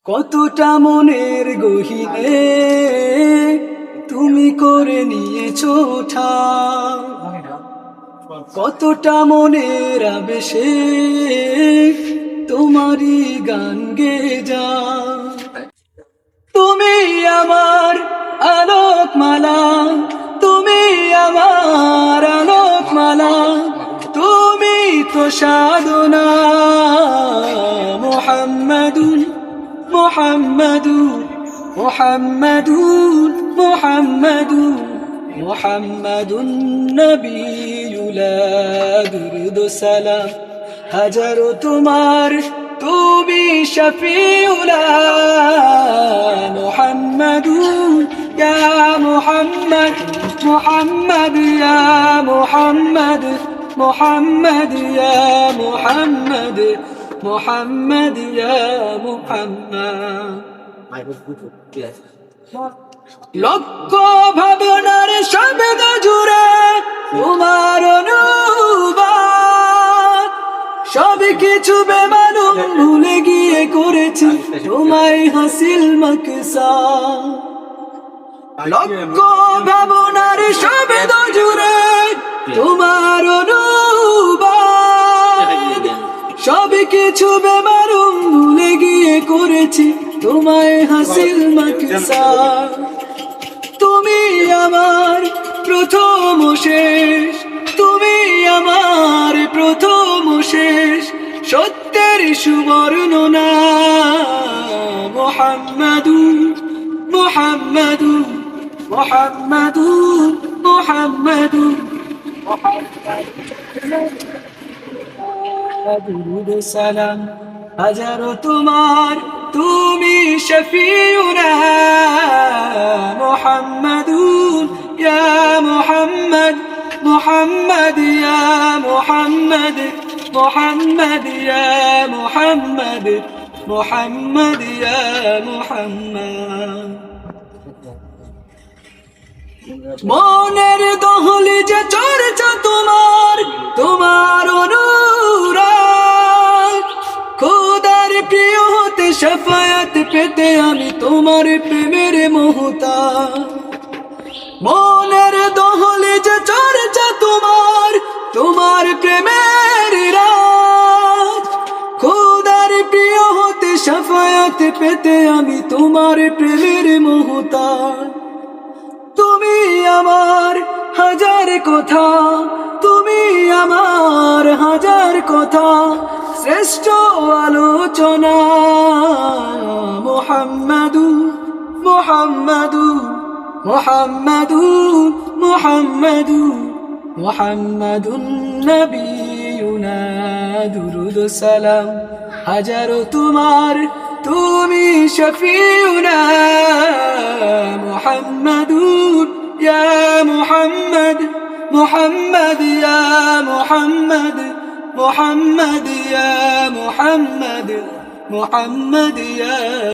কতটা মনের গহীনে তুমি করে নিয়েছো ঠাঁই, কতটা মনের আবেশে তোমারই গান গেয়ে যায়। তুমি আমার আলোকমালা, তুমি আমার আলোকমালা, তুমি তো সাধনা। মুহাম্মাদুন মুহাম্মাদুন মুহাম্মাদুন মুহাম্মাদুন মুহাম্মাদুন নবিয়ুলা দুরুদ সালাম হাজারো তোমার, তুমি শফিউলা। মুহাম্মাদুন ইয়া মুহাম্মদ, মুহাম্মদ ইয়া মুহাম্মদ, মুহাম্মদ ইয়া মুহাম্মদ, মুহাম্মদ ইয়া মুহাম্মদ। লক্ষ ভাবনার শব্দ জুড়ে তোমার অনুবাদ, সব কিছু বেমালুম ভুলে গিয়ে করেছি তোমায় হাসিল মাকসাদ। লক্ষ ভাবনার শব্দ জুড়ে তোমার অনুবাদ, সব কিছু বেমালুম ভুলে গিয়ে করেছি তোমায় হাসিল মাকসাদ। তুমি আমার প্রথম শেষ, তুমি আমার প্রথম শেষ, সত্যের সুবর্ণনা। মুহাম্মাদুন মুহাম্মাদুন মুহাম্মাদুন মুহাম্মাদুন দুরুদ সালাম হাজারো তোমার, তুমি শফিউনা। মুহাম্মাদুন ইয়া মুহাম্মদ, মুহাম্মদ ইয়া মুহাম্মদ, মুহাম্মদ ইয়া মুহাম্মদ, মুহাম্মদ ইয়া মুহাম্মদ। মনের দহলিজে চর্চা তোমার, তোমার অনুরাগ, খোদার প্রিয় হতে শাফায়াত পেতে আমি তোমার প্রেমের মোহতাজ। মনের দহলিজে চর্চা তোমার, তোমার প্রেমের রাজ, খোদার প্রিয় হতে শাফায়াত পেতে আমি তোমার প্রেমের মোহতাজ। তুমি আমার হাজার কথা, তুমি আমার হাজার কথা, শ্রেষ্ঠ আলোচনা। মুহাম্মাদুন মুহাম্মাদুন মুহাম্মাদুন মুহাম্মাদুন মুহাম্মাদুন নবিয়ুনা দুরুদ সালাম হাজারো তোমার, তুমি শফিউনা। মুহাম্মাদুন ইয়া মুহাম্মদ, মুহাম্মদ ইয়া মুহাম্মদ, মুহাম্মদ ইয়া মুহাম্মদ, মুহাম্মদ ইয়া